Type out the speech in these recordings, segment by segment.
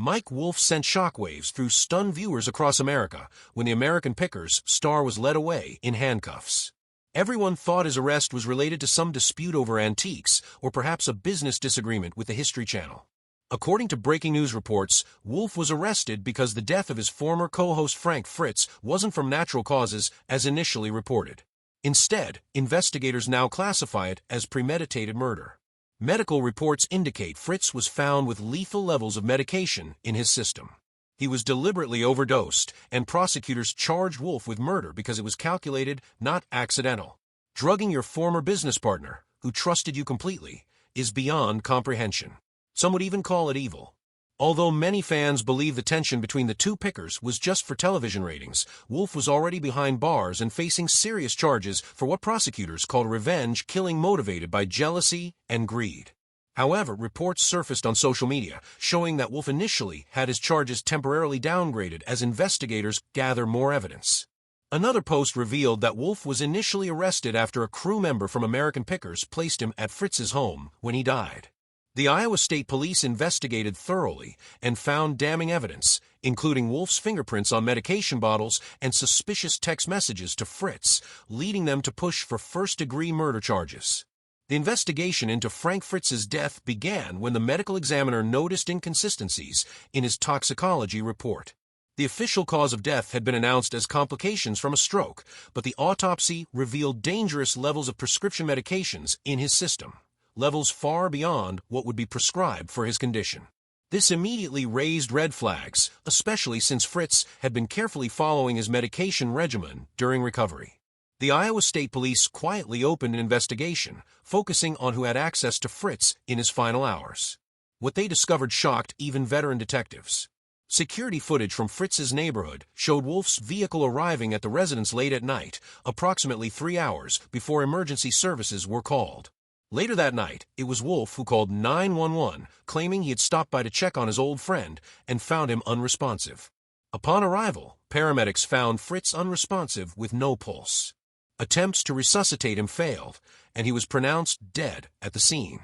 Mike Wolfe sent shockwaves through stunned viewers across America when the American Pickers star was led away in handcuffs. Everyone thought his arrest was related to some dispute over antiques or perhaps a business disagreement with the History Channel. According to breaking news reports, Wolfe was arrested because the death of his former co-host Frits wasn't from natural causes as initially reported. Instead, investigators now classify it as premeditated murder. Medical reports indicate Frits was found with lethal levels of medication in his system. He was deliberately overdosed, and prosecutors charged Wolfe with murder because it was calculated, not accidental. Drugging your former business partner, who trusted you completely, is beyond comprehension. Some would even call it evil. Although many fans believe the tension between the two pickers was just for television ratings, Wolfe was already behind bars and facing serious charges for what prosecutors called revenge killing motivated by jealousy and greed. However, reports surfaced on social media showing that Wolfe initially had his charges temporarily downgraded as investigators gather more evidence. Another post revealed that Wolfe was initially arrested after a crew member from American Pickers placed him at Fritz's home when he died. The Iowa State Police investigated thoroughly and found damning evidence, including Wolfe's fingerprints on medication bottles and suspicious text messages to Frits, leading them to push for first-degree murder charges. The investigation into Frank Fritz's death began when the medical examiner noticed inconsistencies in his toxicology report. The official cause of death had been announced as complications from a stroke, but the autopsy revealed dangerous levels of prescription medications in his system, levels far beyond what would be prescribed for his condition. This immediately raised red flags, especially since Frits had been carefully following his medication regimen during recovery. The Iowa State Police quietly opened an investigation, focusing on who had access to Frits in his final hours. What they discovered shocked even veteran detectives. Security footage from Fritz's neighborhood showed Wolfe's vehicle arriving at the residence late at night, approximately 3 hours before emergency services were called. Later that night, it was Wolfe who called 911, claiming he had stopped by to check on his old friend and found him unresponsive. Upon arrival, paramedics found Frits unresponsive with no pulse. Attempts to resuscitate him failed, and he was pronounced dead at the scene.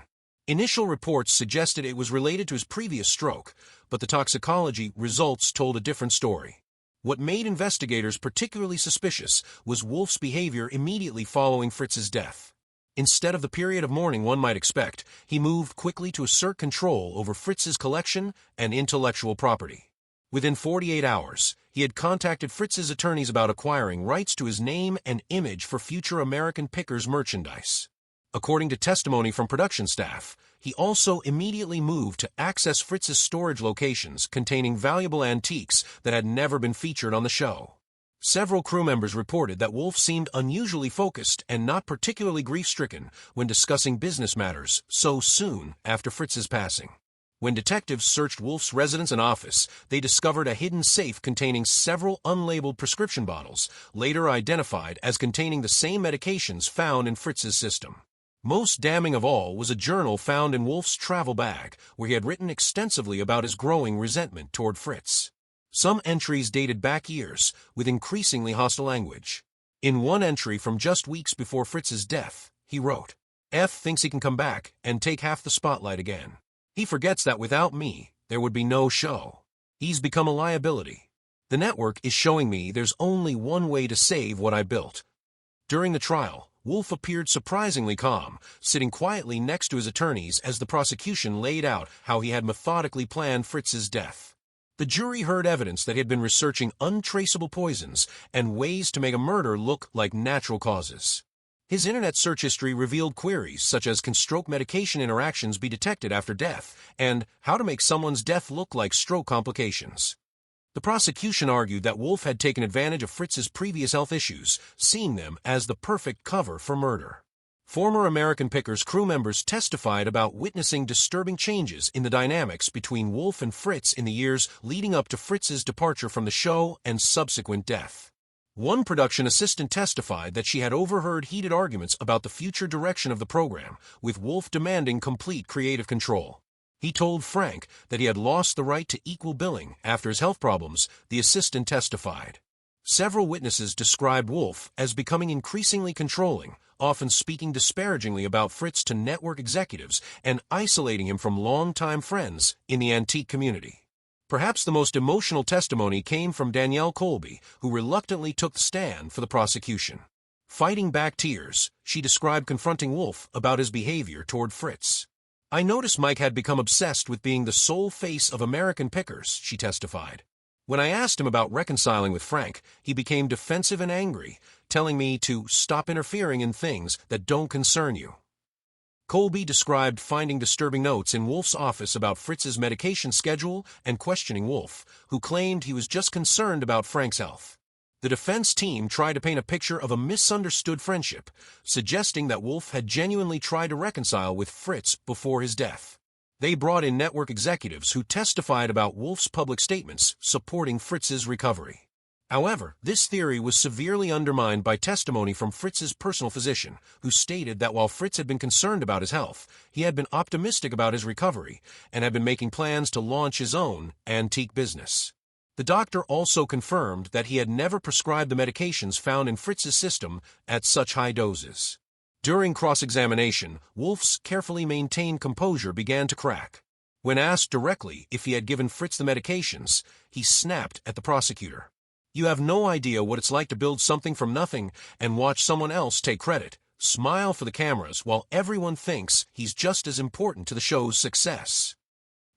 Initial reports suggested it was related to his previous stroke, but the toxicology results told a different story. What made investigators particularly suspicious was Wolfe's behavior immediately following Fritz's death. Instead of the period of mourning one might expect, he moved quickly to assert control over Fritz's collection and intellectual property. Within 48 hours, he had contacted Fritz's attorneys about acquiring rights to his name and image for future American Pickers merchandise. According to testimony from production staff, he also immediately moved to access Fritz's storage locations containing valuable antiques that had never been featured on the show. Several crew members reported that Wolfe seemed unusually focused and not particularly grief-stricken when discussing business matters so soon after Fritz's passing. When detectives searched Wolfe's residence and office, they discovered a hidden safe containing several unlabeled prescription bottles, later identified as containing the same medications found in Fritz's system. Most damning of all was a journal found in Wolfe's travel bag, where he had written extensively about his growing resentment toward Frits. Some entries dated back years, with increasingly hostile language. In one entry from just weeks before Fritz's death, he wrote, "F thinks he can come back and take half the spotlight again. He forgets that without me, there would be no show. He's become a liability. The network is showing me there's only one way to save what I built." During the trial, Wolfe appeared surprisingly calm, sitting quietly next to his attorneys as the prosecution laid out how he had methodically planned Fritz's death. The jury heard evidence that he had been researching untraceable poisons and ways to make a murder look like natural causes. His internet search history revealed queries such as can stroke medication interactions be detected after death, and how to make someone's death look like stroke complications. The prosecution argued that Wolfe had taken advantage of Fritz's previous health issues, seeing them as the perfect cover for murder. Former American Pickers crew members testified about witnessing disturbing changes in the dynamics between Wolfe and Frits in the years leading up to Fritz's departure from the show and subsequent death. One production assistant testified that she had overheard heated arguments about the future direction of the program, with Wolfe demanding complete creative control. He told Frank that he had lost the right to equal billing after his health problems, the assistant testified. Several witnesses described Wolfe as becoming increasingly controlling, often speaking disparagingly about Frits to network executives and isolating him from longtime friends in the antique community. Perhaps the most emotional testimony came from Danielle Colby, who reluctantly took the stand for the prosecution. Fighting back tears, she described confronting Wolfe about his behavior toward Frits. "I noticed Mike had become obsessed with being the sole face of American Pickers," she testified. "When I asked him about reconciling with Frank, he became defensive and angry, telling me to stop interfering in things that don't concern you." Colby described finding disturbing notes in Wolfe's office about Fritz's medication schedule and questioning Wolfe, who claimed he was just concerned about Frank's health. The defense team tried to paint a picture of a misunderstood friendship, suggesting that Wolfe had genuinely tried to reconcile with Frits before his death. They brought in network executives who testified about Wolfe's public statements supporting Fritz's recovery. However, this theory was severely undermined by testimony from Fritz's personal physician, who stated that while Frits had been concerned about his health, he had been optimistic about his recovery and had been making plans to launch his own antique business. The doctor also confirmed that he had never prescribed the medications found in Fritz's system at such high doses. During cross-examination, Wolfe's carefully maintained composure began to crack. When asked directly if he had given Frits the medications, he snapped at the prosecutor. "You have no idea what it's like to build something from nothing and watch someone else take credit, smile for the cameras while everyone thinks he's just as important to the show's success."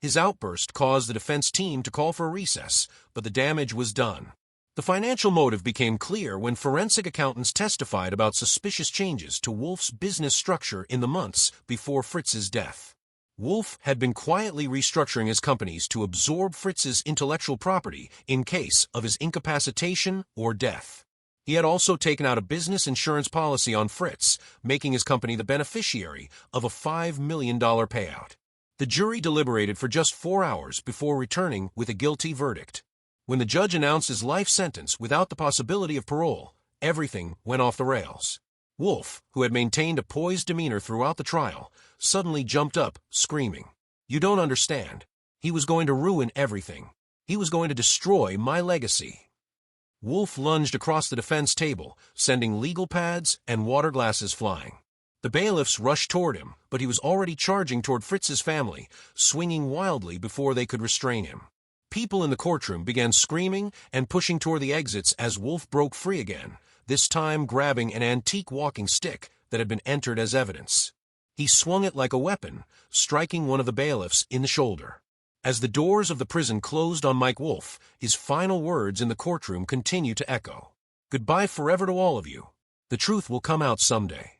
His outburst caused the defense team to call for a recess, but the damage was done. The financial motive became clear when forensic accountants testified about suspicious changes to Wolfe's business structure in the months before Fritz's death. Wolfe had been quietly restructuring his companies to absorb Fritz's intellectual property in case of his incapacitation or death. He had also taken out a business insurance policy on Frits, making his company the beneficiary of a $5 million payout. The jury deliberated for just 4 hours before returning with a guilty verdict. When the judge announced his life sentence without the possibility of parole, everything went off the rails. Wolfe, who had maintained a poised demeanor throughout the trial, suddenly jumped up, screaming, "You don't understand. He was going to ruin everything. He was going to destroy my legacy." Wolfe lunged across the defense table, sending legal pads and water glasses flying. The bailiffs rushed toward him, but he was already charging toward Fritz's family, swinging wildly before they could restrain him. People in the courtroom began screaming and pushing toward the exits as Wolfe broke free again, this time grabbing an antique walking stick that had been entered as evidence. He swung it like a weapon, striking one of the bailiffs in the shoulder. As the doors of the prison closed on Mike Wolfe, his final words in the courtroom continued to echo. "Goodbye forever to all of you. The truth will come out someday."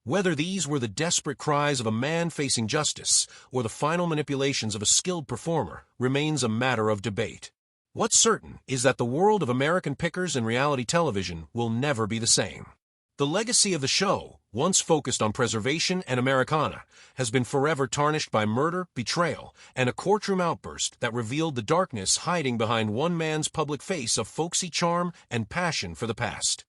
Whether these were the desperate cries of a man facing justice or the final manipulations of a skilled performer remains a matter of debate. What's certain is that the world of American Pickers and reality television will never be the same. The legacy of the show, once focused on preservation and Americana, has been forever tarnished by murder, betrayal, and a courtroom outburst that revealed the darkness hiding behind one man's public face of folksy charm and passion for the past.